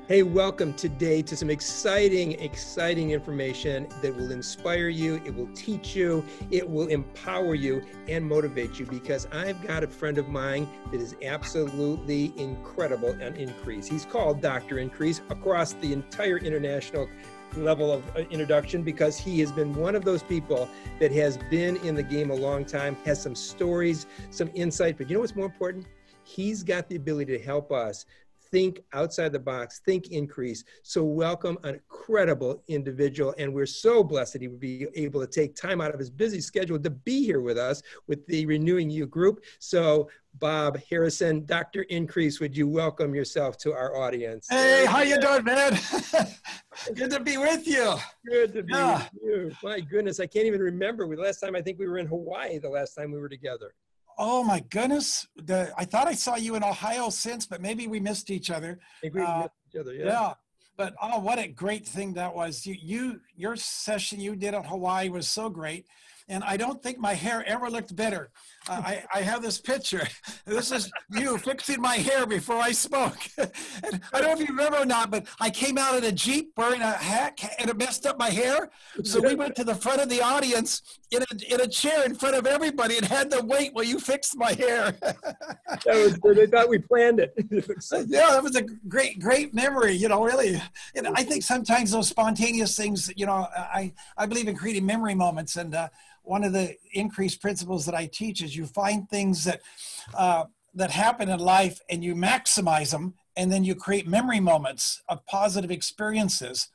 Hey, welcome today to some exciting information that will inspire you, it will teach you, it will empower you and motivate you, because I've got a friend of mine that is absolutely incredible on Increase. He's called Dr. Increase across the entire international level of introduction, because he has been one of those people that has been in the game a long time, has some stories, some insight, but you know what's more important? He's got the ability to help us think outside the box, think increase. So welcome an incredible individual. And we're so blessed that he would be able to take time out of his busy schedule to be here with us with the Renewing You group. So Bob Harrison, Dr. Increase, would you welcome yourself to our audience? Hey, how you doing, man? Good to be with you. Good to be with you. My goodness, I can't even remember. The last time, I think we were in Hawaii the last time we were together. Oh my goodness. I thought I saw you in Ohio since, but maybe we missed each other. I think we missed each other, yeah. But oh, what a great thing that was. Your session you did at Hawaii was so great. And I don't think my hair ever looked better. I have this picture. This is you fixing my hair before I spoke. And I don't know if you remember or not, but I came out in a Jeep wearing a hat and it messed up my hair. So we went to the front of the audience in a chair in front of everybody and had to wait while you fixed my hair. That was good. They thought we planned it. Yeah, that was a great memory, really. And I think sometimes those spontaneous things, I believe in creating memory moments. And one of the Increase principles that I teach is you find things that happen in life and you maximize them, and then you create memory moments of positive experiences,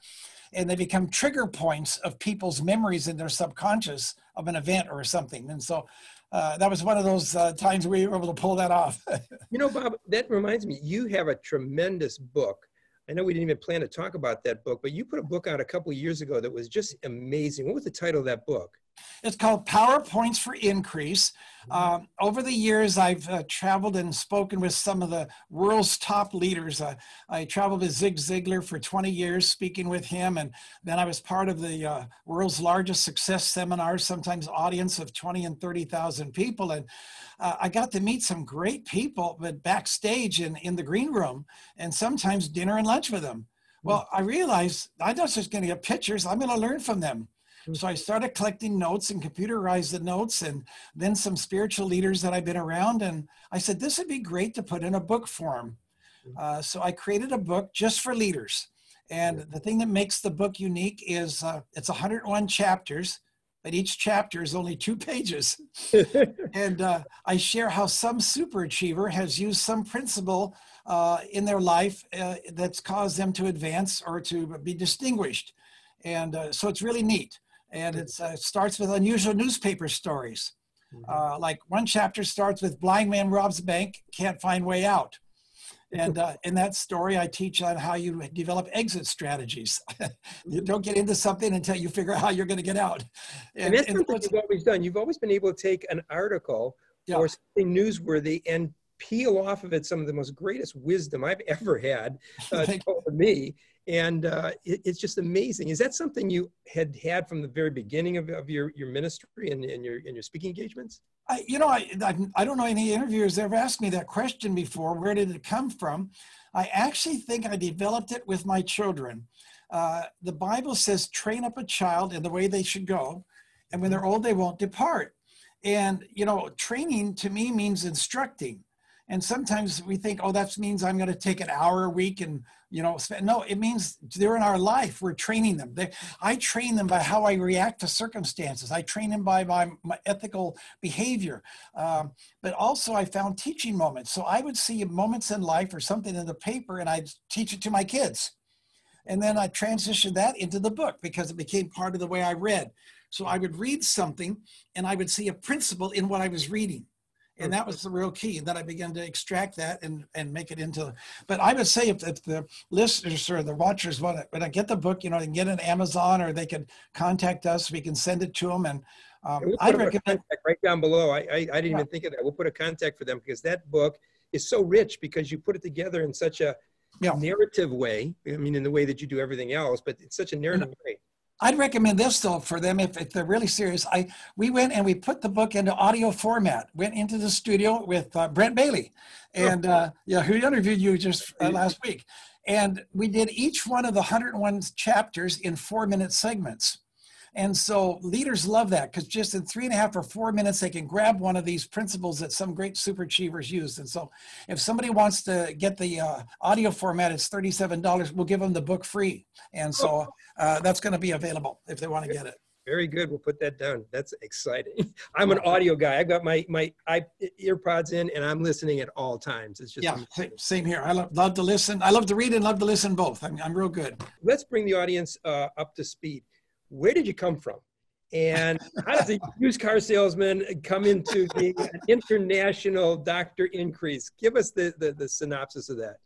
and they become trigger points of people's memories in their subconscious of an event or something. And so that was one of those times we were able to pull that off. Bob, that reminds me, you have a tremendous book. I know we didn't even plan to talk about that book, but you put a book out a couple of years ago that was just amazing. What was the title of that book? It's called PowerPoints for Increase. Over the years, I've traveled and spoken with some of the world's top leaders. I traveled with Zig Ziglar for 20 years, speaking with him. And then I was part of the world's largest success seminars, sometimes audience of 20 and 30,000 people. And I got to meet some great people, but backstage in the green room, and sometimes dinner and lunch with them. Well, I realized I'm not just going to get pictures, I'm going to learn from them. So I started collecting notes and computerized the notes, and then some spiritual leaders that I've been around. And I said, this would be great to put in a book form. So I created a book just for leaders. And the thing that makes the book unique is it's 101 chapters, but each chapter is only 2 pages. And I share how some superachiever has used some principle in their life that's caused them to advance or to be distinguished. And so it's really neat. And it starts with unusual newspaper stories. Like one chapter starts with blind man robs bank, can't find way out. And in that story, I teach on how you develop exit strategies. You don't get into something until you figure out how you're going to get out. And that's something you've always done. You've always been able to take an article or something newsworthy and peel off of it some of the most greatest wisdom I've ever had told me. And it's just amazing. Is that something you had from the very beginning of your ministry and your speaking engagements? I don't know any interviewers ever asked me that question before. Where did it come from? I actually think I developed it with my children. The Bible says, train up a child in the way they should go, and when they're old, they won't depart. And, training to me means instructing. And sometimes we think, oh, that means I'm going to take an hour a week and, no, it means they're in our life. We're training them. I train them by how I react to circumstances. I train them by my ethical behavior. But also I found teaching moments. So I would see moments in life or something in the paper and I'd teach it to my kids. And then I transitioned that into the book because it became part of the way I read. So I would read something and I would see a principle in what I was reading. And that was the real key. And then I began to extract that and make it into, but I would say if the listeners or the watchers want to, when I get the book, they can get it on Amazon or they could contact us. We can send it to them. And I'd recommend right down below. I didn't even think of that. We'll put a contact for them because that book is so rich because you put it together in such a narrative way. I mean, in the way that you do everything else, but it's such a narrative way. I'd recommend this though for them if they're really serious. We went and we put the book into audio format. Went into the studio with Brent Bailey, and who interviewed you just last week. And we did each one of the 101 chapters in 4-minute segments. And so leaders love that, because just in 3.5 or 4 minutes, they can grab one of these principles that some great super achievers used. And so if somebody wants to get the audio format, it's $37. We'll give them the book free. And so that's going to be available if they want to get it. Very good. We'll put that down. That's exciting. I'm an audio guy. I've got my earpods in, and I'm listening at all times. It's just same here. I love to listen. I love to read and love to listen both. I'm real good. Let's bring the audience up to speed. Where did you come from? And how does a used car salesman come into being an international doctor increase? Give us the synopsis of that.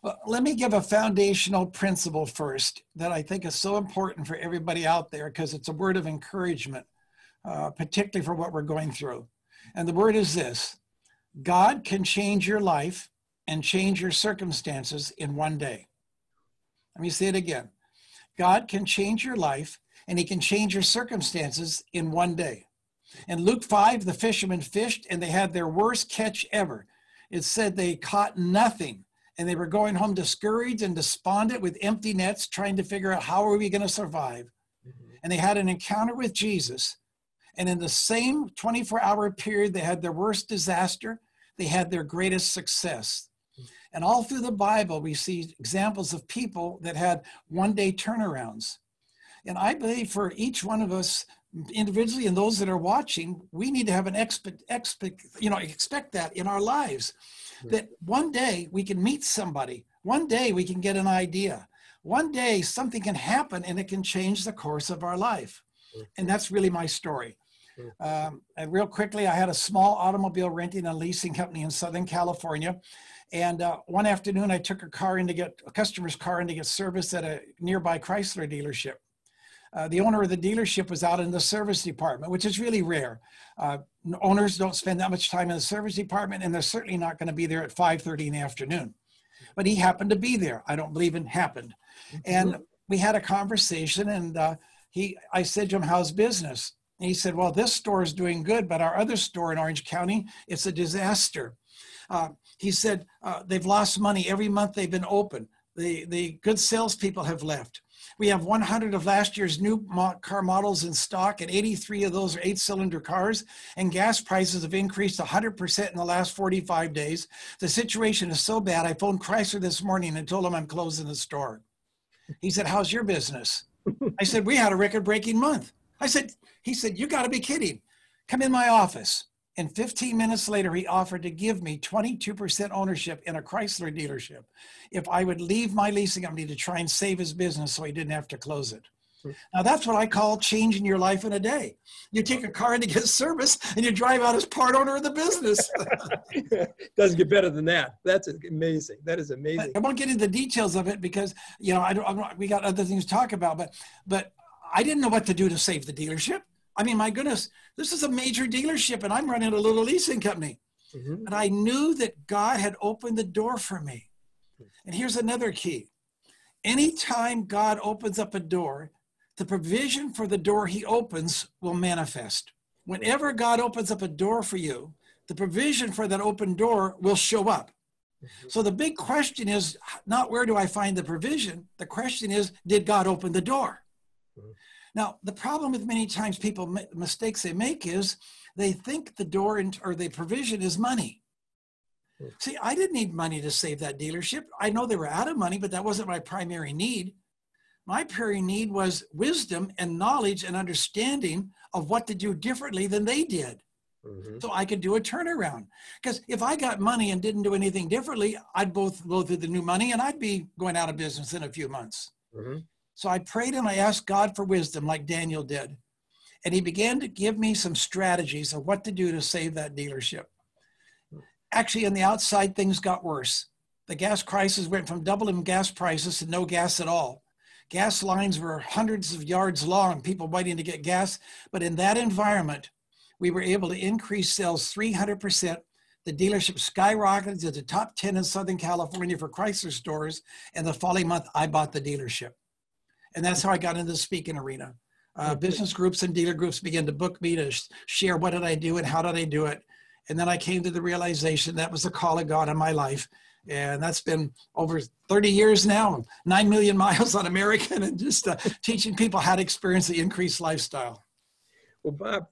Well, let me give a foundational principle first that I think is so important for everybody out there, because it's a word of encouragement, particularly for what we're going through. And the word is this: God can change your life and change your circumstances in one day. Let me say it again. God can change your life and he can change your circumstances in one day. In Luke 5, the fishermen fished and they had their worst catch ever. It said they caught nothing and they were going home discouraged and despondent with empty nets, trying to figure out how are we going to survive. And they had an encounter with Jesus. And in the same 24-hour period, they had their worst disaster. They had their greatest success. And all through the Bible, we see examples of people that had one-day turnarounds. And I believe for each one of us individually and those that are watching, we need to have an expect that in our lives, that one day we can meet somebody. One day we can get an idea. One day something can happen and it can change the course of our life. And that's really my story. And real quickly, I had a small automobile renting and leasing company in Southern California. And one afternoon, I took a customer's car in to get service at a nearby Chrysler dealership. The owner of the dealership was out in the service department, which is really rare. Owners don't spend that much time in the service department, and they're certainly not going to be there at 5:30 in the afternoon. But he happened to be there. I don't believe in happened. And we had a conversation, and I said to him, "How's business?" And he said, "Well, this store is doing good, but our other store in Orange County, it's a disaster." He said, "They've lost money every month they've been open. The good salespeople have left. We have 100 of last year's new car models in stock, and 83 of those are 8-cylinder cars, and gas prices have increased 100% in the last 45 days. The situation is so bad, I phoned Chrysler this morning and told them I'm closing the store." He said, "How's your business?" I said, "We had a record-breaking month." He said, "You got to be kidding. Come in my office." And 15 minutes later, he offered to give me 22% ownership in a Chrysler dealership if I would leave my leasing company to try and save his business so he didn't have to close it. Now, that's what I call changing your life in a day. You take a car in to get service and you drive out as part owner of the business. Doesn't get better than that. That's amazing. That is amazing. I won't get into the details of it because, we got other things to talk about, but I didn't know what to do to save the dealership. I mean, my goodness, this is a major dealership and I'm running a little leasing company. But I knew that God had opened the door for me. And here's another key. Anytime God opens up a door, the provision for the door he opens will manifest. Whenever God opens up a door for you, the provision for that open door will show up. So the big question is not where do I find the provision? The question is, did God open the door? Now, the problem with many times mistakes they make is they think the door or the provision is money. See, I didn't need money to save that dealership. I know they were out of money, but that wasn't my primary need. My primary need was wisdom and knowledge and understanding of what to do differently than they did. So I could do a turnaround. Because if I got money and didn't do anything differently, I'd both go through the new money and I'd be going out of business in a few months. So I prayed and I asked God for wisdom like Daniel did. And he began to give me some strategies of what to do to save that dealership. Actually, on the outside, things got worse. The gas crisis went from doubling gas prices to no gas at all. Gas lines were hundreds of yards long, people waiting to get gas. But in that environment, we were able to increase sales 300%. The dealership skyrocketed to the top 10 in Southern California for Chrysler stores. And the following month, I bought the dealership. And that's how I got into the speaking arena. Business groups and dealer groups began to book me to share what did I do and how did I do it. And then I came to the realization that was the call of God in my life. And that's been over 30 years now, 9 million miles on American, and just teaching people how to experience the increased lifestyle. Well, Bob,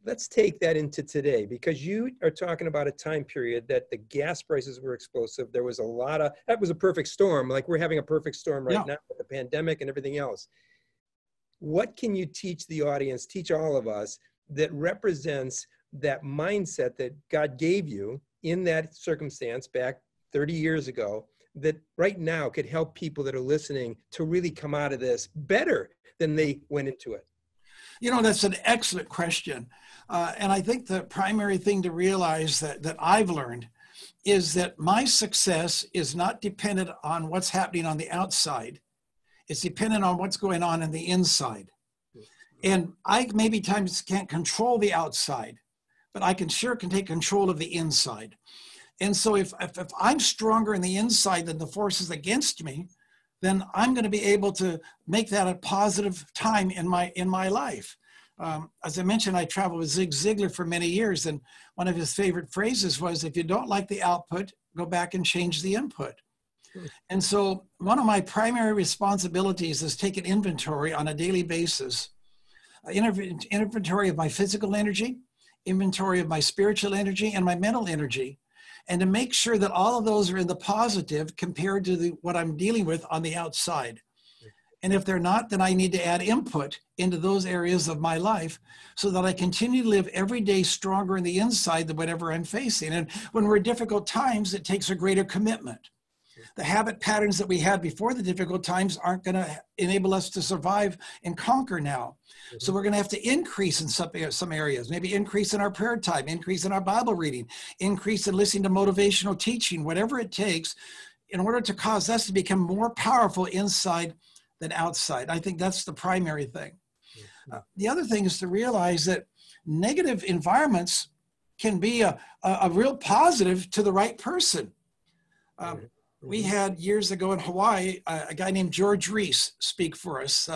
let's take that into today, because you are talking about a time period that the gas prices were explosive. There was that was a perfect storm. Like we're having a perfect storm right now with the pandemic and everything else. What can you teach the audience, teach all of us, that represents that mindset that God gave you in that circumstance back 30 years ago, that right now could help people that are listening to really come out of this better than they went into it? You know, that's an excellent question. And I think the primary thing to realize that I've learned is that my success is not dependent on what's happening on the outside. It's dependent on what's going on in the inside. And I maybe times can't control the outside, but I can take control of the inside. And so if I'm stronger in the inside than the forces against me, then I'm going to be able to make that a positive time in my life. As I mentioned, I traveled with Zig Ziglar for many years, and one of his favorite phrases was, if you don't like the output, go back and change the input. And so one of my primary responsibilities is take an inventory on a daily basis, inventory of my physical energy, inventory of my spiritual energy, and my mental energy, and to make sure that all of those are in the positive compared to what I'm dealing with on the outside. And if they're not, then I need to add input into those areas of my life so that I continue to live every day stronger in the inside than whatever I'm facing. And when we're in difficult times, it takes a greater commitment. The habit patterns that we had before the difficult times aren't going to enable us to survive and conquer now. So we're going to have to increase in some areas, maybe increase in our prayer time, increase in our Bible reading, increase in listening to motivational teaching, whatever it takes in order to cause us to become more powerful inside than outside. I think that's the primary thing. The other thing is to realize that negative environments can be a real positive to the right person. We had years ago in Hawaii, a guy named George Reese speak for us.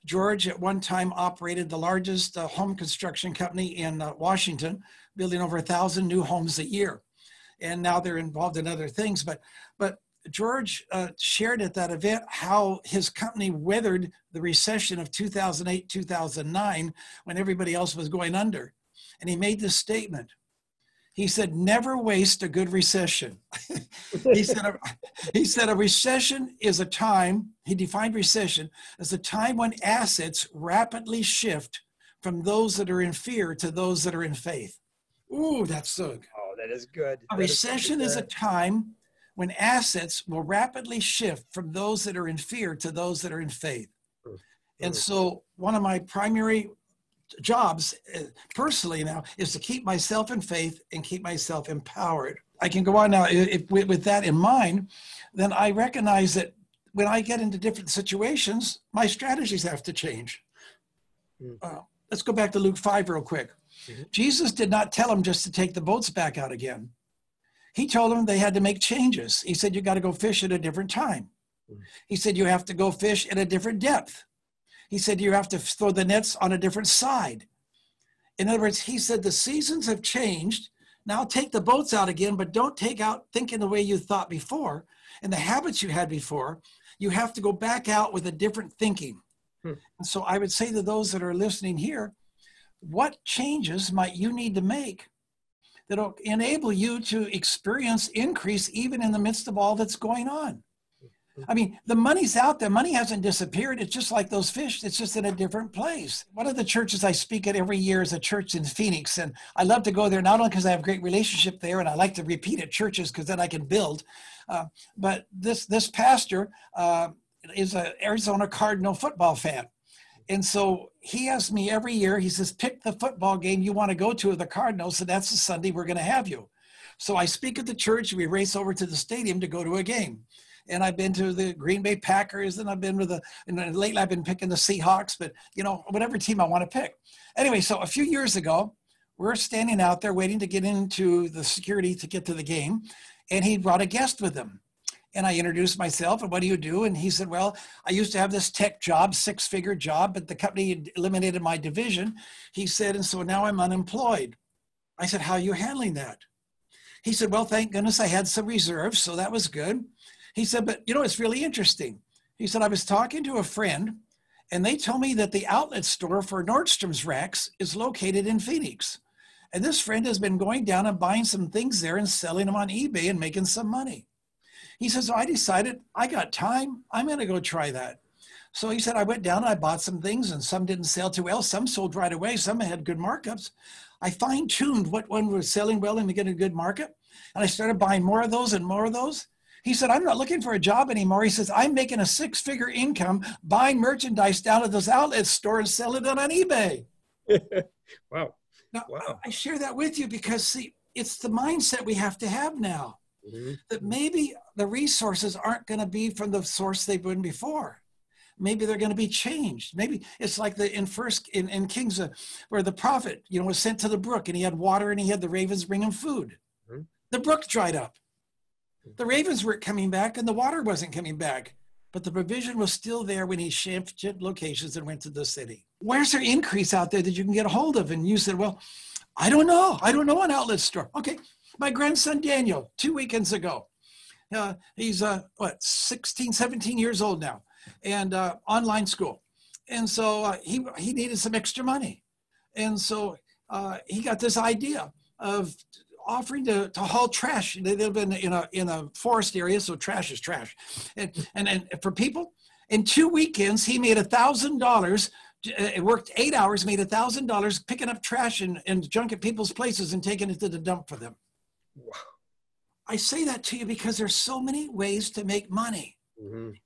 George at one time operated the largest home construction company in Washington, building over 1,000 new homes a year. And now they're involved in other things. But George shared at that event how his company weathered the recession of 2008, 2009, when everybody else was going under. And he made this statement. He said, never waste a good recession. He said a recession is a time, he defined recession as a time when assets rapidly shift from those that are in fear to those that are in faith. Ooh, that's so good. Oh, that is good. A recession is a time when assets will rapidly shift from those that are in fear to those that are in faith. And so one of my primary jobs personally now is to keep myself in faith and keep myself empowered. I can go on now. With that in mind, then I recognize that when I get into different situations, my strategies have to change. Let's go back to Luke 5 real quick. Jesus did not tell them just to take the boats back out again. He told them they had to make changes. He said, you got to go fish at a different time. He said, you have to go fish at a different depth. He said, you have to throw the nets on a different side. In other words, he said, the seasons have changed. Now take the boats out again, but don't take out thinking the way you thought before and the habits you had before. You have to go back out with a different thinking. And so I would say to those that are listening here, what changes might you need to make that'll enable you to experience increase even in the midst of all that's going on? I mean, the money's out there. Money hasn't disappeared. It's just like those fish. It's just in a different place. One of the churches I speak at every year is a church in Phoenix. And I love to go there, not only because I have a great relationship there, and I like to repeat at churches because then I can build. But this pastor is an Arizona Cardinal football fan. And so he asks me every year, he says, pick the football game you want to go to of the Cardinals. So that's the Sunday we're going to have you. So I speak at the church. We race over to the stadium to go to a game. And I've been to the Green Bay Packers, and I've been with and lately I've been picking the Seahawks, but whatever team I want to pick. Anyway, so a few years ago, we're standing out there waiting to get into the security to get to the game. And he brought a guest with him. And I introduced myself, and what do you do? And he said, well, I used to have this tech job, 6-figure job, but the company had eliminated my division. He said, and so now I'm unemployed. I said, how are you handling that? He said, well, thank goodness I had some reserves, so that was good. He said, but you know, it's really interesting. He said, I was talking to a friend, and they told me that the outlet store for Nordstrom's racks is located in Phoenix. And this friend has been going down and buying some things there and selling them on eBay and making some money. He says, so I decided I got time. I'm going to go try that. So he said, I went down and I bought some things, and some didn't sell too well. Some sold right away. Some had good markups. I fine-tuned what one was selling well and getting a good markup. And I started buying more of those and more of those. He said, I'm not looking for a job anymore. He says, I'm making a six-figure income buying merchandise down at this outlet store and selling it on eBay. Wow. Now, Wow. I share that with you because, see, it's the mindset we have to have now. That maybe the resources aren't going to be from the source they've been before. Maybe they're going to be changed. Maybe it's like in Kings, where the prophet, was sent to the brook, and he had water, and he had the ravens bring him food. The brook dried up. The ravens weren't coming back, and the water wasn't coming back. But the provision was still there when he shifted locations and went to the city. Where's there increase out there that you can get a hold of? And you said, well, I don't know. I don't know an outlet store. Okay. My grandson, Daniel, 2 weekends ago, he's 16, 17 years old now, and online school. And so he needed some extra money. And so he got this idea of offering to haul trash. They live in a forest area, so trash is trash. And for people, in 2 weekends, he made $1,000. It worked 8 hours, made $1,000 picking up trash and junk at people's places and taking it to the dump for them. Wow. I say that to you because there's so many ways to make money.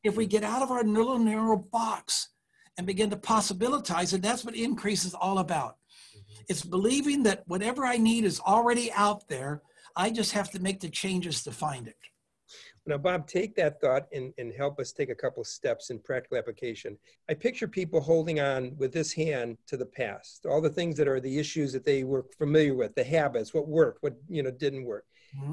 If we get out of our little narrow box and begin to possibilitize it, that's what increase is all about. It's believing that whatever I need is already out there. I just have to make the changes to find it. Now, Bob, take that thought and help us take a couple steps in practical application. I picture people holding on with this hand to the past, all the things that are the issues that they were familiar with, the habits, what worked, what didn't work.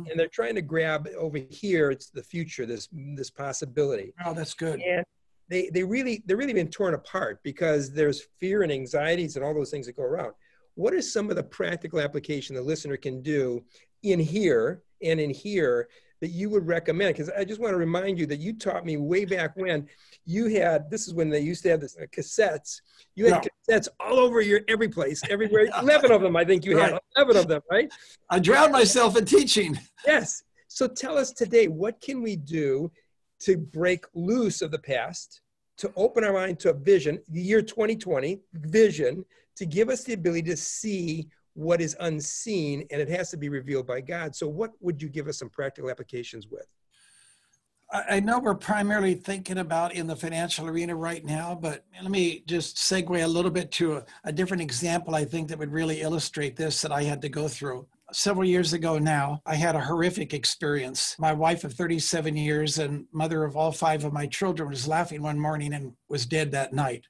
And they're trying to grab over here, it's the future, this possibility. Oh, that's good. And they're really been torn apart because there's fear and anxieties and all those things that go around. What are some of the practical application the listener can do in here and in here that you would recommend? Because I just want to remind you that you taught me way back when you had, this is when they used to have this cassettes. You had cassettes all over every place, everywhere. 11 of them, I think you had. 11 of them, right? I drowned myself in teaching. Yes. So tell us today, what can we do to break loose of the past, to open our mind to a vision, the year 2020, vision, to give us the ability to see what is unseen, and it has to be revealed by God. So what would you give us some practical applications with? I know we're primarily thinking about in the financial arena right now, but let me just segue a little bit to a different example I think that would really illustrate this that I had to go through. Several years ago now, I had a horrific experience. My wife of 37 years and mother of all 5 of my children was laughing one morning and was dead that night.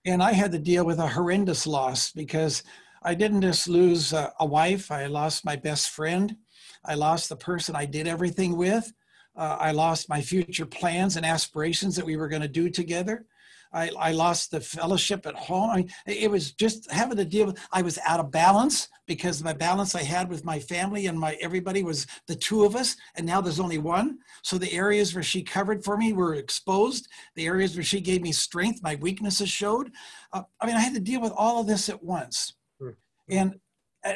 And I had to deal with a horrendous loss because I didn't just lose a wife. I lost my best friend. I lost the person I did everything with. I lost my future plans and aspirations that we were going to do together. I lost the fellowship at home. It was just having to deal with, I was out of balance because my balance I had with my family and everybody was the 2 of us, and now there's only 1. So the areas where she covered for me were exposed. The areas where she gave me strength, my weaknesses showed. I had to deal with all of this at once. And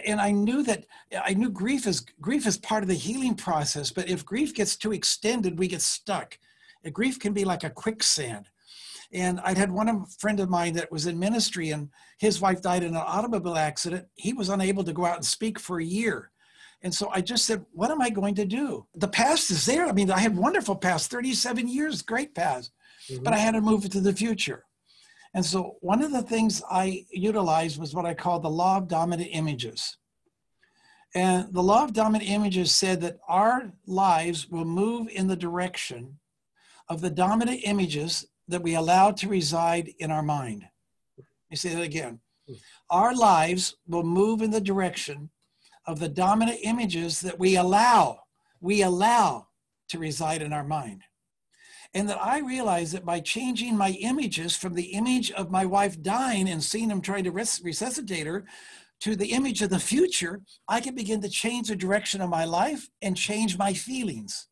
I knew grief is part of the healing process, but if grief gets too extended, we get stuck. Grief can be like a quicksand. And I'd had one friend of mine that was in ministry, and his wife died in an automobile accident. He was unable to go out and speak for a year. And so I just said, what am I going to do? The past is there. I had wonderful past, 37 years, great past, but I had to move it to the future. And so one of the things I utilized was what I call the law of dominant images. And the law of dominant images said that our lives will move in the direction of the dominant images that we allow to reside in our mind. Let me say that again. Our lives will move in the direction of the dominant images that we allow to reside in our mind. And that I realized that by changing my images from the image of my wife dying and seeing him trying to resuscitate her to the image of the future, I can begin to change the direction of my life and change my feelings.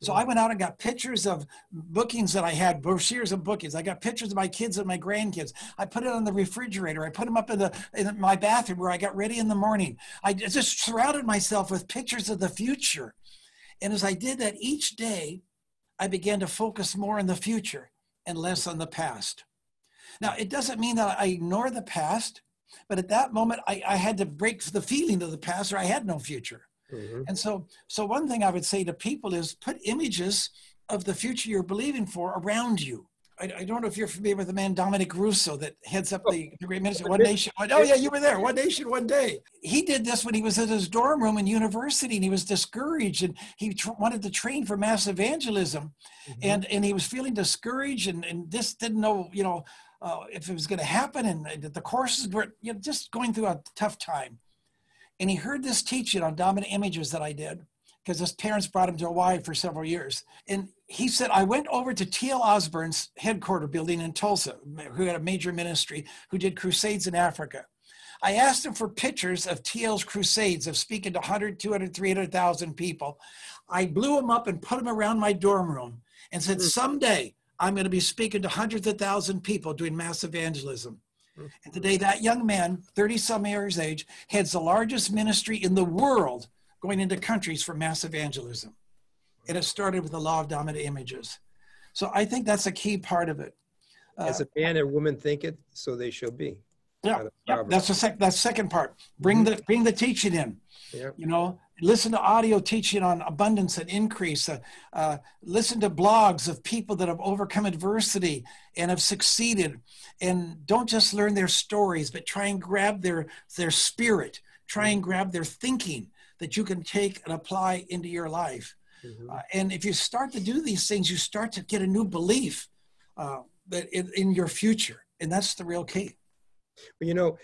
So I went out and got pictures of bookings that I had, brochures of bookings. I got pictures of my kids and my grandkids. I put it on the refrigerator. I put them up in my bathroom where I got ready in the morning. I just surrounded myself with pictures of the future. And as I did that each day, I began to focus more on the future and less on the past. Now, it doesn't mean that I ignore the past, but at that moment, I had to break the feeling of the past or I had no future. And so one thing I would say to people is put images of the future you're believing for around you. I don't know if you're familiar with the man Dominic Russo that heads up the Great Ministry, One Nation. Oh yeah, you were there. One Nation, One Day. He did this when he was in his dorm room in university, and he was discouraged, and he wanted to train for mass evangelism, and he was feeling discouraged, and just didn't know, if it was going to happen, and the courses were just going through a tough time. And he heard this teaching on dominant images that I did, because his parents brought him to Hawaii for several years. And he said, I went over to T.L. Osborne's headquarters building in Tulsa, who had a major ministry, who did crusades in Africa. I asked him for pictures of T.L.'s crusades of speaking to 100, 200, 300,000 people. I blew them up and put them around my dorm room and said, someday I'm going to be speaking to hundreds of thousands of people doing mass evangelism. And today that young man, 30-some years age, heads the largest ministry in the world going into countries for mass evangelism. And it started with the law of dominant images. So I think that's a key part of it. As a man or woman think it, so they shall be. Yeah, that's the second part. Bring the teaching in. Listen to audio teaching on abundance and increase. Listen to blogs of people that have overcome adversity and have succeeded. And don't just learn their stories, but try and grab their spirit. Try and grab their thinking that you can take and apply into your life. And if you start to do these things, you start to get a new belief that in your future. And that's the real key. Well,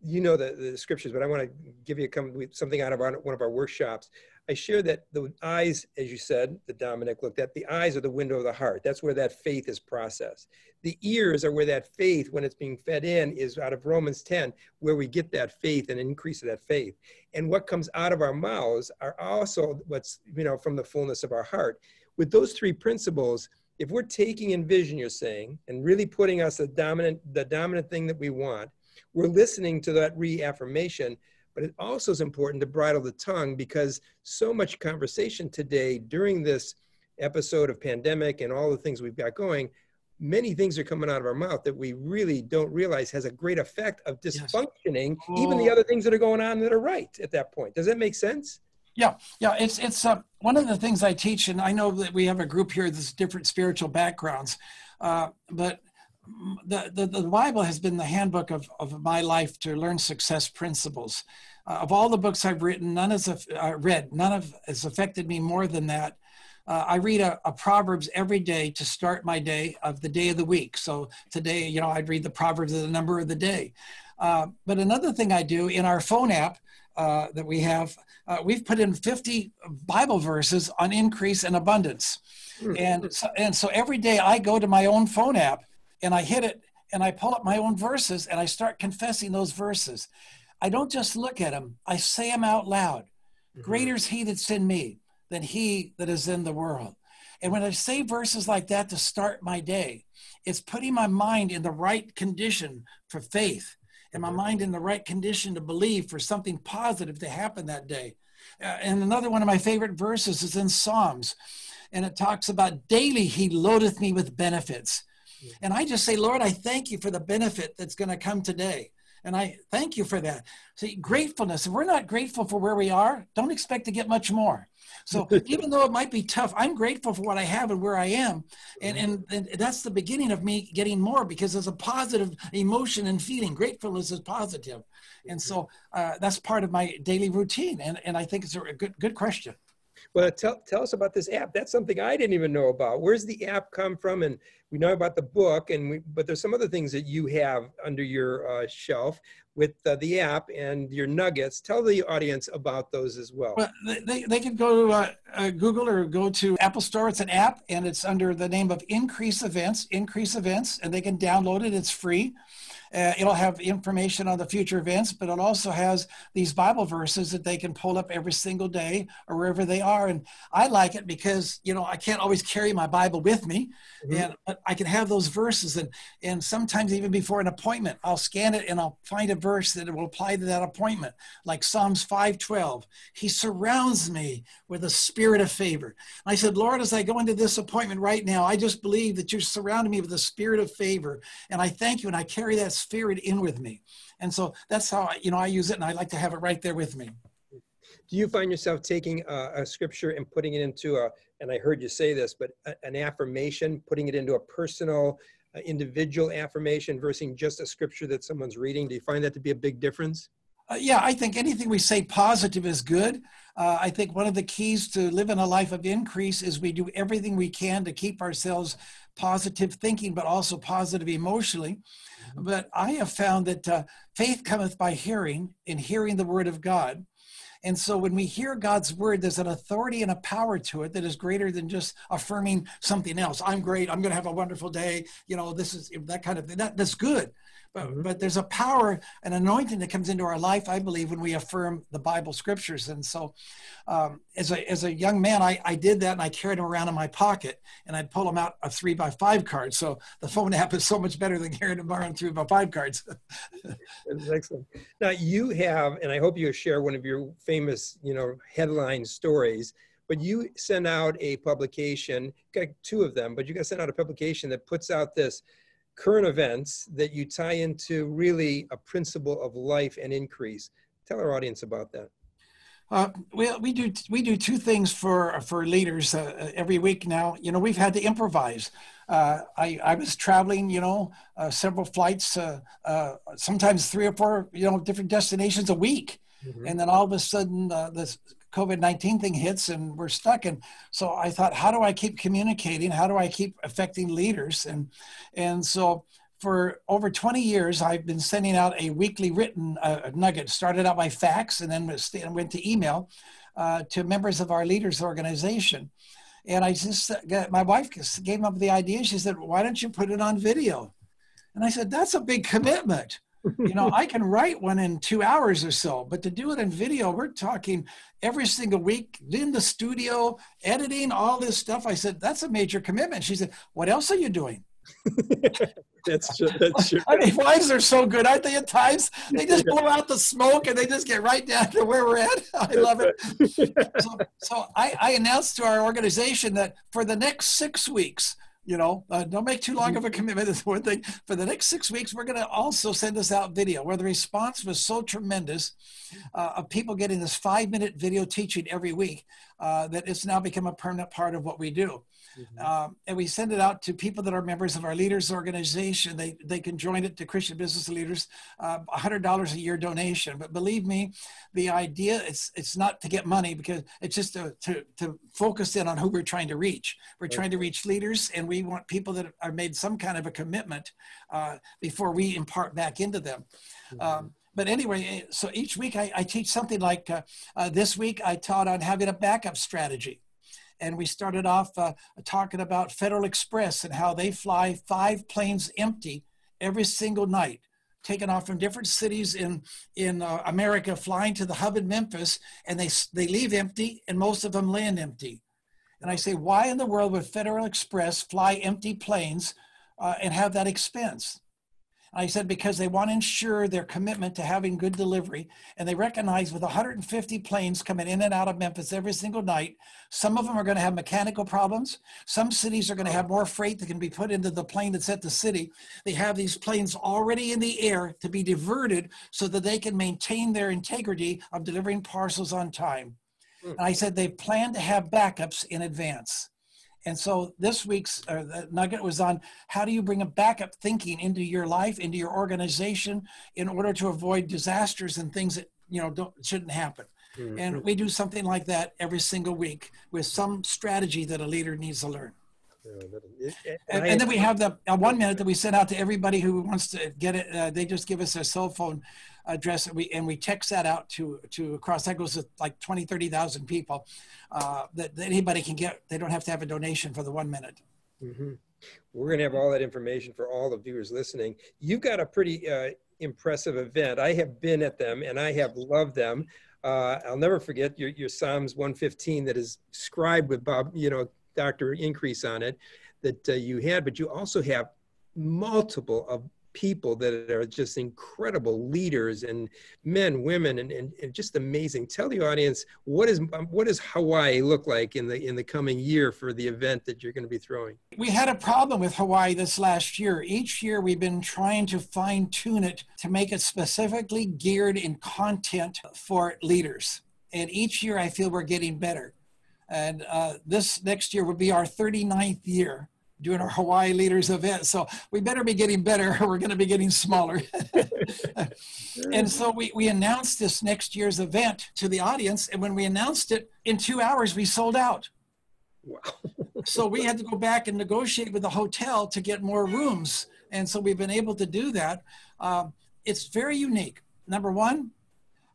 the scriptures, but I want to give you something out of one of our workshops. I share that the eyes, as you said, that Dominic looked at, the eyes are the window of the heart. That's where that faith is processed. The ears are where that faith, when it's being fed in, is out of Romans 10, where we get that faith and increase of that faith. And what comes out of our mouths are also what's, from the fullness of our heart. With those three principles, if we're taking in vision, you're saying, and really putting us the dominant thing that we want, we're listening to that reaffirmation. But it also is important to bridle the tongue, because so much conversation today during this episode of pandemic and all the things we've got going, many things are coming out of our mouth that we really don't realize has a great effect of dysfunctioning, even the other things that are going on that are right at that point. Does that make sense? Yeah. It's one of the things I teach, and I know that we have a group here that's different spiritual backgrounds, but the Bible has been the handbook of my life to learn success principles. Of all the books I've written, none has affected me more than that. I read a Proverbs every day to start my day of the day of the week. So today, I'd read the Proverbs of the number of the day. But another thing I do in our phone app that we have, we've put in 50 Bible verses on increase and abundance. And so every day I go to my own phone app and I hit it and I pull up my own verses and I start confessing those verses. I don't just look at them, I say them out loud. Greater is he that's in me than he that is in the world. And when I say verses like that to start my day, it's putting my mind in the right condition for faith and my mind in the right condition to believe for something positive to happen that day. And another one of my favorite verses is in Psalms. And it talks about daily he loadeth me with benefits. And I just say, Lord, I thank you for the benefit that's going to come today. And I thank you for that. See, gratefulness. If we're not grateful for where we are, don't expect to get much more. So even though it might be tough, I'm grateful for what I have and where I am. And that's the beginning of me getting more, because there's a positive emotion and feeling. Gratefulness is positive. And so that's part of my daily routine. And I think it's a good question. Well, tell us about this app. That's something I didn't even know about. Where's the app come from, and we know about the book, but there's some other things that you have under your shelf with the app and your nuggets. Tell the audience about those as well. Well, they can go to Google or go to Apple Store. It's an app, and it's under the name of Increase Events, and they can download it. It's free. It'll have information on the future events, but it also has these Bible verses that they can pull up every single day or wherever they are. And I like it because, I can't always carry my Bible with me, but I can have those verses. And sometimes even before an appointment, I'll scan it and I'll find a verse that will apply to that appointment, like Psalms 5:12. He surrounds me with a spirit of favor. And I said, Lord, as I go into this appointment right now, I just believe that you're surrounding me with a spirit of favor. And I thank you. And I carry that spirit in with me. And so that's how I use it, and I like to have it right there with me. Do you find yourself taking a scripture and putting it into and I heard you say this, but an affirmation, putting it into a personal, individual affirmation versus just a scripture that someone's reading? Do you find that to be a big difference? Yeah, I think anything we say positive is good. I think one of the keys to living a life of increase is we do everything we can to keep ourselves positive thinking, but also positive emotionally. But I have found that faith cometh by hearing, and hearing the word of God. And so when we hear God's word, there's an authority and a power to it that is greater than just affirming something else. I'm great. I'm going to have a wonderful day. This is that kind of thing. That's good. But there's a power, an anointing that comes into our life, I believe, when we affirm the Bible scriptures. And so as a young man, I did that, and I carried them around in my pocket, and I'd pull them out a 3x5 card. So the phone app is so much better than carrying them around 3x5 cards. That's excellent. Now you have, and I hope you share one of your famous, headline stories, but you send out a publication, got two of them, but you got to send out a publication that puts out this current events that you tie into really a principle of life and increase. Tell our audience about that. Well, we do two things for leaders every week now. We've had to improvise. I was traveling, several flights, sometimes 3 or 4, different destinations a week. And then all of a sudden, this COVID-19 thing hits and we're stuck. And so I thought, how do I keep communicating? How do I keep affecting leaders? And so for over 20 years, I've been sending out a weekly written nugget. Started out by fax and then went to email to members of our leaders organization. And my wife came up with the idea. She said, why don't you put it on video? And I said, that's a big commitment. I can write one in 2 hours or so, but to do it in video, we're talking every single week in the studio, editing, all this stuff. I said, that's a major commitment. She said, what else are you doing? That's true. I mean, wives are so good, aren't they? At times, they just blow out the smoke and they just get right down to where we're at. I love it. So I announced to our organization that for the next 6 weeks, don't make too long of a commitment is one thing. For the next 6 weeks, we're going to also send this out video, where the response was so tremendous of people getting this 5-minute video teaching every week that it's now become a permanent part of what we do. And we send it out to people that are members of our leaders organization. They can join it to Christian Business Leaders, $100 a year donation. But believe me, the idea it's not to get money, because it's just to focus in on who we're trying to reach. We're trying to reach leaders, and we want people that are made some kind of a commitment before we impart back into them. But anyway, so each week I teach something like this week I taught on having a backup strategy. And we started off talking about Federal Express and how they fly 5 planes empty every single night, taking off from different cities in America, flying to the hub in Memphis, and they leave empty, and most of them land empty. And I say, why in the world would Federal Express fly empty planes and have that expense? I said, because they want to ensure their commitment to having good delivery. And they recognize with 150 planes coming in and out of Memphis every single night, some of them are going to have mechanical problems. Some cities are going to have more freight that can be put into the plane that's at the city. They have these planes already in the air to be diverted so that they can maintain their integrity of delivering parcels on time. And I said, they plan to have backups in advance. And so this week's nugget was on how do you bring a backup thinking into your life, into your organization, in order to avoid disasters and things that shouldn't happen. And we do something like that every single week with some strategy that a leader needs to learn. And then we have the 1 minute that we send out to everybody who wants to get it. They just give us their cell phone address, and we text that out to across. That goes to like 20, 30,000 people that anybody can get. They don't have to have a donation for the 1 minute. Mm-hmm. We're going to have all that information for all the viewers listening. You've got a pretty impressive event. I have been at them and I have loved them. I'll never forget your Psalms 115 that is scribed with Bob, Dr. Increase on it that you had, but you also have multiple of people that are just incredible leaders and men, women, and just amazing. Tell the audience, what does Hawaii look like in the coming year for the event that you're going to be throwing? We had a problem with Hawaii this last year. Each year we've been trying to fine tune it to make it specifically geared in content for leaders. And each year I feel we're getting better. And this next year would be our 39th year doing our Hawaii Leaders event. So we better be getting better or we're going to be getting smaller. And so we announced this next year's event to the audience. And when we announced it, in 2 hours, we sold out. Wow. So we had to go back and negotiate with the hotel to get more rooms. And so we've been able to do that. It's very unique. Number one,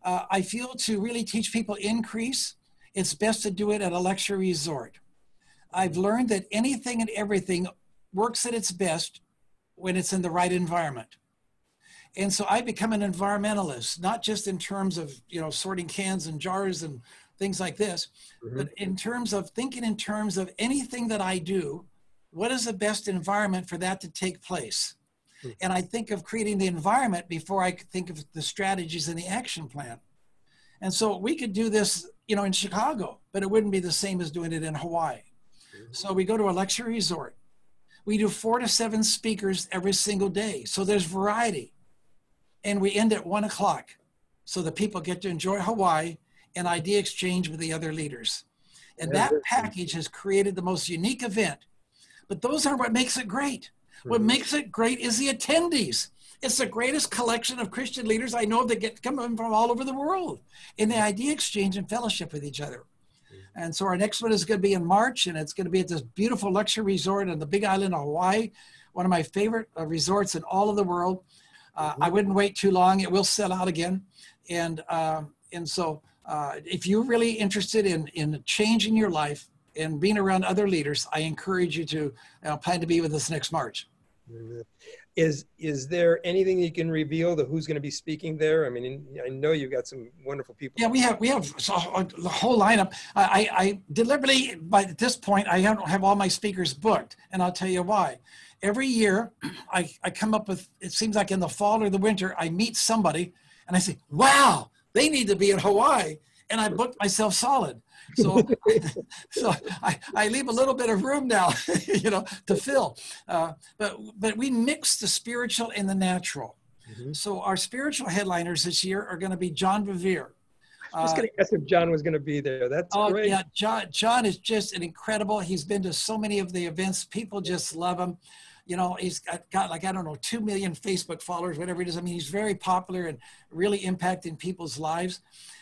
I feel to really teach people increase, it's best to do it at a luxury resort. I've learned that anything and everything works at its best when it's in the right environment. And so I become an environmentalist, not just in terms of, sorting cans and jars and things like this, but in terms of thinking in terms of anything that I do, what is the best environment for that to take place? And I think of creating the environment before I think of the strategies and the action plan. And so we could do this, in Chicago, but it wouldn't be the same as doing it in Hawaii. So we go to a luxury resort. We do 4 to 7 speakers every single day. So there's variety. And we end at 1 o'clock. So the people get to enjoy Hawaii and idea exchange with the other leaders. And that package has created the most unique event. But those are what makes it great. What makes it great is the attendees. It's the greatest collection of Christian leaders I know that come from all over the world in the idea exchange and fellowship with each other. And so our next one is going to be in March, and it's going to be at this beautiful luxury resort on the Big Island of Hawaii, one of my favorite resorts in all of the world. I wouldn't wait too long. It will sell out again. And so if you're really interested in changing your life and being around other leaders, I encourage you to plan to be with us next March. Is there anything you can reveal to who's going to be speaking there? I mean, I know you've got some wonderful people. Yeah, we have the whole lineup. I deliberately, by this point, I don't have all my speakers booked, and I'll tell you why. Every year, I come up with, it seems like in the fall or the winter, I meet somebody, and I say, wow, they need to be in Hawaii, and I booked myself solid. So, I leave a little bit of room now, to fill. But we mix the spiritual and the natural. So our spiritual headliners this year are going to be John Bevere. I was going to ask if John was going to be there. That's great. Yeah, John is just an incredible. He's been to so many of the events. People just love him. He's got like, 2 million Facebook followers, whatever it is. I mean, he's very popular and really impacting people's lives.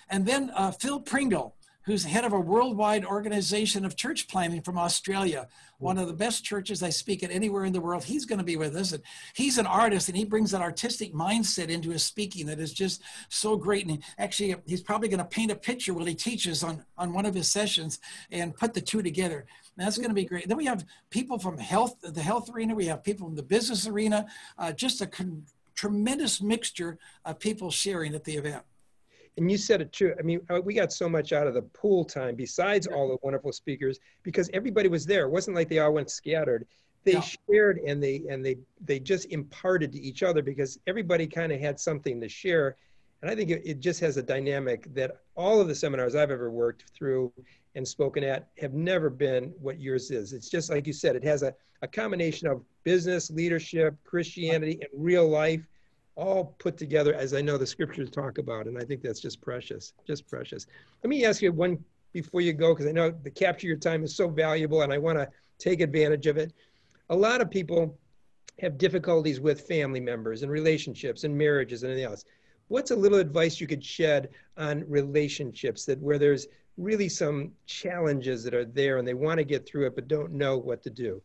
And then Phil Pringle, who's head of a worldwide organization of church planting from Australia, one of the best churches I speak at anywhere in the world. He's going to be with us. And he's an artist, and he brings an artistic mindset into his speaking that is just so great. And actually, he's probably going to paint a picture while he teaches on one of his sessions and put the two together. And that's going to be great. Then we have people from the health arena. We have people from the business arena, just a tremendous mixture of people sharing at the event. And you said it true. I mean, we got so much out of the pool time besides all the wonderful speakers because everybody was there. It wasn't like they all went scattered. They shared and they just imparted to each other because everybody kind of had something to share. And I think it just has a dynamic that all of the seminars I've ever worked through and spoken at have never been what yours is. It's just like you said, it has a combination of business, leadership, Christianity, and real life, all put together, as I know the scriptures talk about. And I think that's just precious, just precious. Let me ask you one before you go, because I know the capture your time is so valuable and I want to take advantage of it. A lot of people have difficulties with family members and relationships and marriages and anything else. What's a little advice you could shed on relationships where there's really some challenges that are there and they want to get through it but don't know what to do?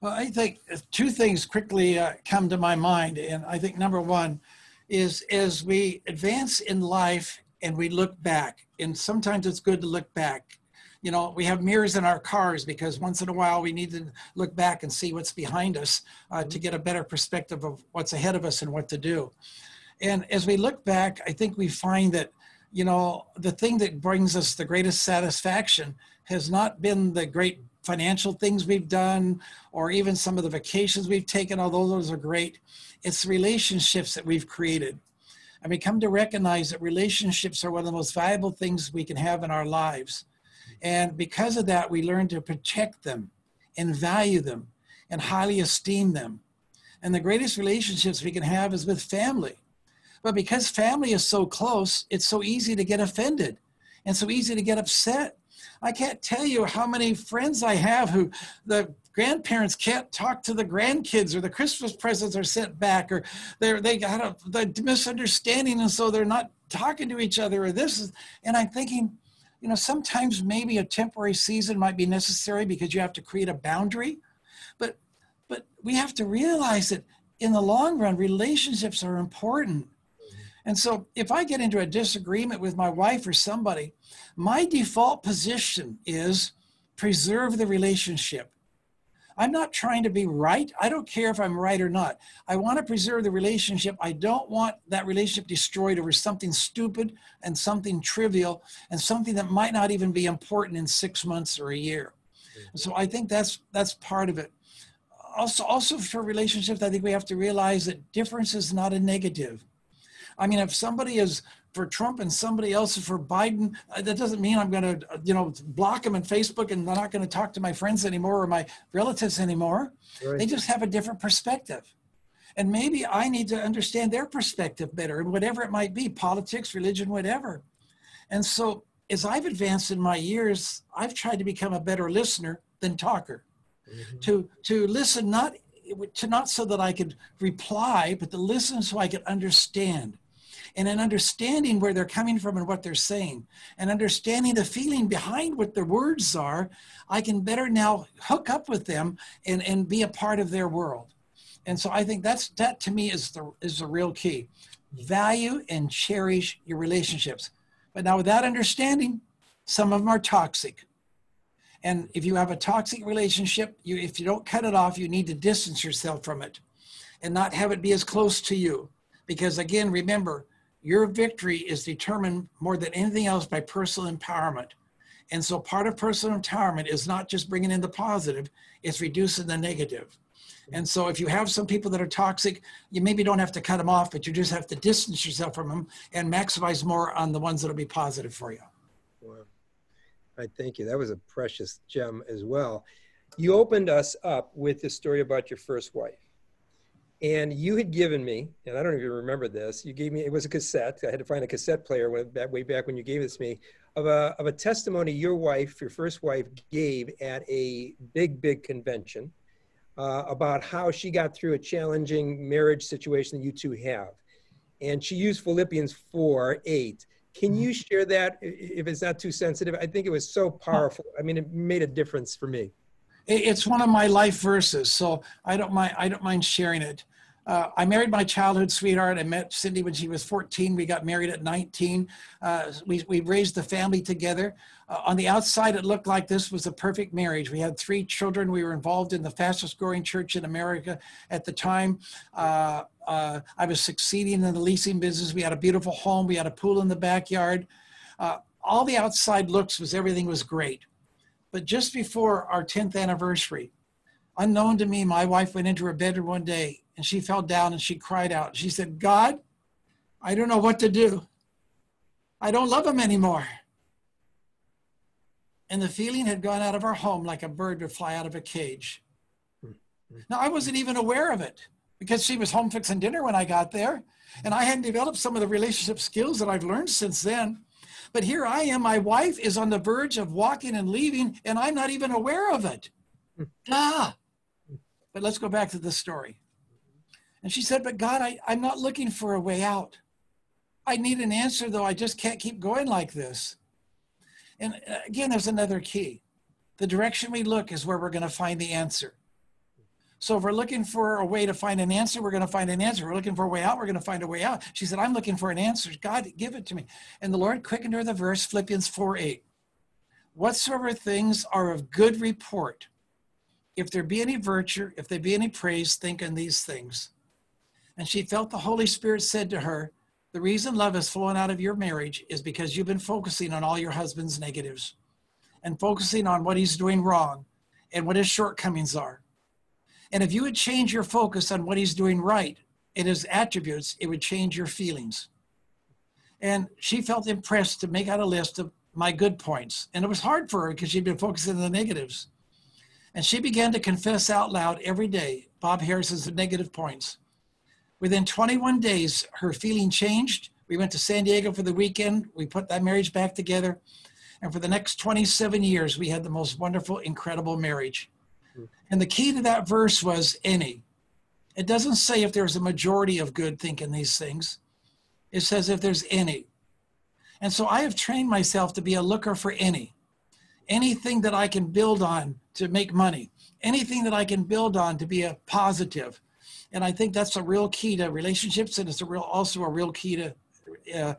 Well, I think two things quickly come to my mind. And I think number one is as we advance in life and we look back, and sometimes it's good to look back. You know, we have mirrors in our cars because once in a while we need to look back and see what's behind us to get a better perspective of what's ahead of us and what to do. And as we look back, I think we find that, you know, the thing that brings us the greatest satisfaction has not been the great financial things we've done or even some of the vacations we've taken, although those are great. It's the relationships that we've created. And we come to recognize that relationships are one of the most valuable things we can have in our lives. And because of that, we learn to protect them and value them and highly esteem them. And the greatest relationships we can have is with family. But because family is so close, it's so easy to get offended and so easy to get upset. I can't tell you how many friends I have who the grandparents can't talk to the grandkids, or the Christmas presents are sent back, or they got the misunderstanding and so they're not talking to each other, or this is, and I'm thinking, you know, sometimes maybe a temporary season might be necessary because you have to create a boundary, but we have to realize that in the long run, relationships are important. And so if I get into a disagreement with my wife or somebody, my default position is preserve the relationship. I'm not trying to be right. I don't care if I'm right or not. I want to preserve the relationship. I don't want that relationship destroyed over something stupid and something trivial and something that might not even be important in 6 months or a year. So I think that's part of it. Also for relationships, I think we have to realize that difference is not a negative. I mean, if somebody is for Trump and somebody else is for Biden, that doesn't mean I'm going to, you know, block them on Facebook and I'm not going to talk to my friends anymore or my relatives anymore. Right. They just have a different perspective. And maybe I need to understand their perspective better, and whatever it might be, politics, religion, whatever. And so as I've advanced in my years, I've tried to become a better listener than talker. Mm-hmm. To listen, not so that I could reply, but to listen so I could understand. And in understanding where they're coming from and what they're saying, and understanding the feeling behind what their words are, I can better now hook up with them and be a part of their world. And so I think that to me is the real key. Value and cherish your relationships. But now with that understanding, some of them are toxic. And if you have a toxic relationship, if you don't cut it off, you need to distance yourself from it and not have it be as close to you. Because again, remember, your victory is determined more than anything else by personal empowerment. And so part of personal empowerment is not just bringing in the positive, it's reducing the negative. And so if you have some people that are toxic, you maybe don't have to cut them off, but you just have to distance yourself from them and maximize more on the ones that will be positive for you. Wow. I thank you. That was a precious gem as well. You opened us up with the story about your first wife. And you had given me, and I don't even remember this, you gave me, it was a cassette. I had to find a cassette player way back when you gave this to me, of a testimony your first wife gave at a big convention about how she got through a challenging marriage situation that you two have. And she used Philippians 4:8. Can you share that if it's not too sensitive? I think it was so powerful. I mean, it made a difference for me. It's one of my life verses, so I don't mind sharing it. I married my childhood sweetheart. I met Cindy when she was 14. We got married at 19. We raised the family together. On the outside, it looked like this was a perfect marriage. We had 3 children. We were involved in the fastest growing church in America at the time. I was succeeding in the leasing business. We had a beautiful home. We had a pool in the backyard. All the outside looks was everything was great. But just before our 10th anniversary, unknown to me, my wife went into her bedroom one day and she fell down and she cried out. She said, "God, I don't know what to do. I don't love him anymore." And the feeling had gone out of our home like a bird would fly out of a cage. Now, I wasn't even aware of it because she was home fixing dinner when I got there. And I hadn't developed some of the relationship skills that I've learned since then. But here I am, my wife is on the verge of walking and leaving, and I'm not even aware of it. But let's go back to the story. And she said, "But God, I'm not looking for a way out. I need an answer, though. I just can't keep going like this." And again, there's another key. The direction we look is where we're going to find the answer. So if we're looking for a way to find an answer, we're going to find an answer. We're looking for a way out, we're going to find a way out. She said, I'm looking for an answer. God, give it to me. And the Lord quickened her the verse, Philippians 4:8. Whatsoever things are of good report, if there be any virtue, if there be any praise, think on these things. And she felt the Holy Spirit said to her, the reason love is flowing out of your marriage is because you've been focusing on all your husband's negatives and focusing on what he's doing wrong and what his shortcomings are. And if you would change your focus on what he's doing right and his attributes, it would change your feelings. And she felt impressed to make out a list of my good points. And it was hard for her because she'd been focusing on the negatives. And she began to confess out loud every day Bob Harris's negative points. Within 21 days, her feeling changed. We went to San Diego for the weekend. We put that marriage back together. And for the next 27 years, we had the most wonderful, incredible marriage. And the key to that verse was any. It doesn't say if there's a majority of good thinking these things. It says if there's any. And so I have trained myself to be a looker for anything that I can build on to make money, anything that I can build on to be a positive. And I think that's a real key to relationships, and it's also a real key to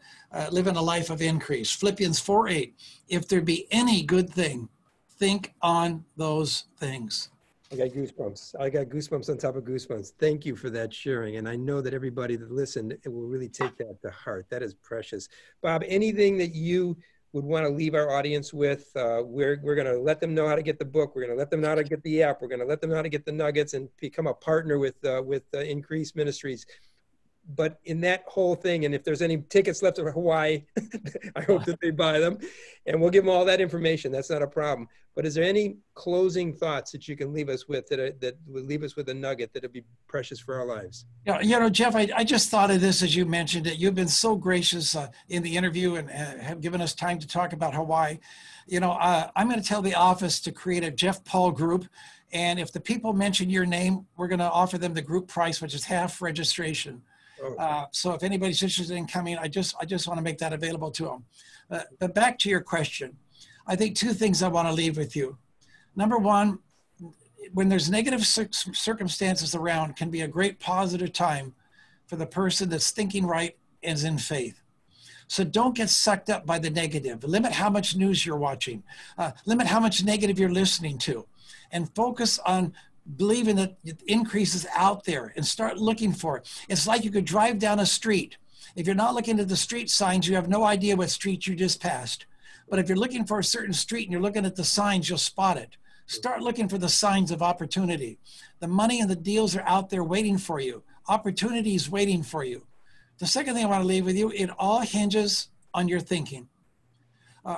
living a life of increase. Philippians 4:8, if there be any good thing, think on those things. I got goosebumps. I got goosebumps on top of goosebumps. Thank you for that sharing. And I know that everybody that listened, it will really take that to heart. That is precious. Bob, anything that you would want to leave our audience with? We're going to let them know how to get the book. We're going to let them know how to get the app. We're going to let them know how to get the nuggets and become a partner with Increase Ministries. But in that whole thing, and if there's any tickets left for Hawaii, I hope that they buy them, and we'll give them all that information. That's not a problem. But is there any closing thoughts that you can leave us with that would leave us with a nugget that would be precious for our lives? Jeff, I just thought of this as you mentioned it. You've been so gracious in the interview and have given us time to talk about Hawaii. I'm going to tell the office to create a Jeff Paul group. And if the people mention your name, we're going to offer them the group price, which is half registration. So if anybody's interested in coming, I just want to make that available to them. But back to your question, I think two things I want to leave with you. Number one, when there's negative circumstances around, can be a great positive time for the person that's thinking right and is in faith. So don't get sucked up by the negative. Limit how much news you're watching. Limit how much negative you're listening to, and focus on believing that increase is out there and start looking for it. It's like you could drive down a street. If you're not looking at the street signs, you have no idea what street you just passed. But if you're looking for a certain street and you're looking at the signs, you'll spot it. Start looking for the signs of opportunity. The money and the deals are out there waiting for you. Opportunity is waiting for you. The second thing I want to leave with you, it all hinges on your thinking.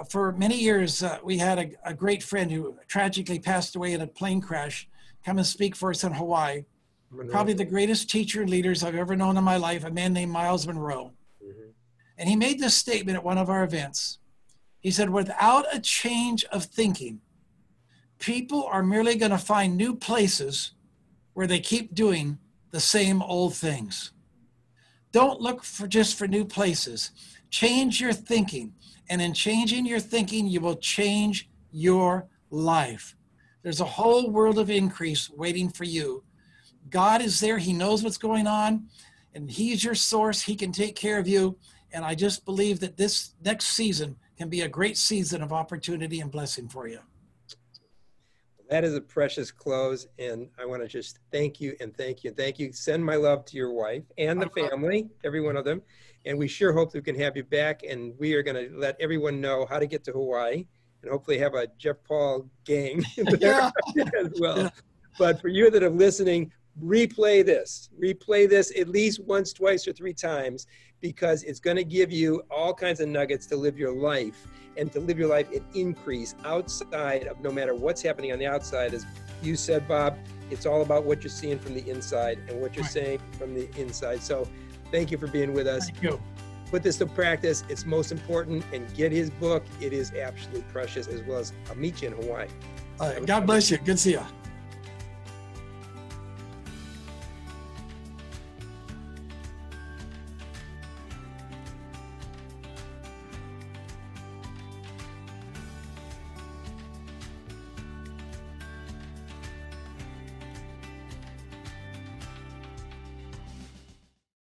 For many years, we had a great friend who tragically passed away in a plane crash come and speak for us in Hawaii. Probably the greatest teacher and leaders I've ever known in my life, a man named Miles Monroe. And he made this statement at one of our events. He said, without a change of thinking, people are merely going to find new places where they keep doing the same old things. Don't look just for new places. Change your thinking. And in changing your thinking, you will change your life. There's a whole world of increase waiting for you. God is there. He knows what's going on, and He's your source. He can take care of you. And I just believe that this next season can be a great season of opportunity and blessing for you. That is a precious close, and I want to just thank you and thank you and thank you. Send my love to your wife and the family, every one of them. And we sure hope that we can have you back, and we are going to let everyone know how to get to Hawaii and hopefully have a Jeff Paul gang there as well. Yeah. But for you that are listening, replay this at least once, twice, or three times, because it's going to give you all kinds of nuggets to live your life, and to live your life in increase outside of no matter what's happening on the outside. As you said, Bob, it's all about what you're seeing from the inside and what you're saying from the inside. So thank you for being with us. Thank you. Put this to practice. It's most important, and get his book. It is absolutely precious, as well as I'll meet you in Hawaii. God bless you. Good to see you.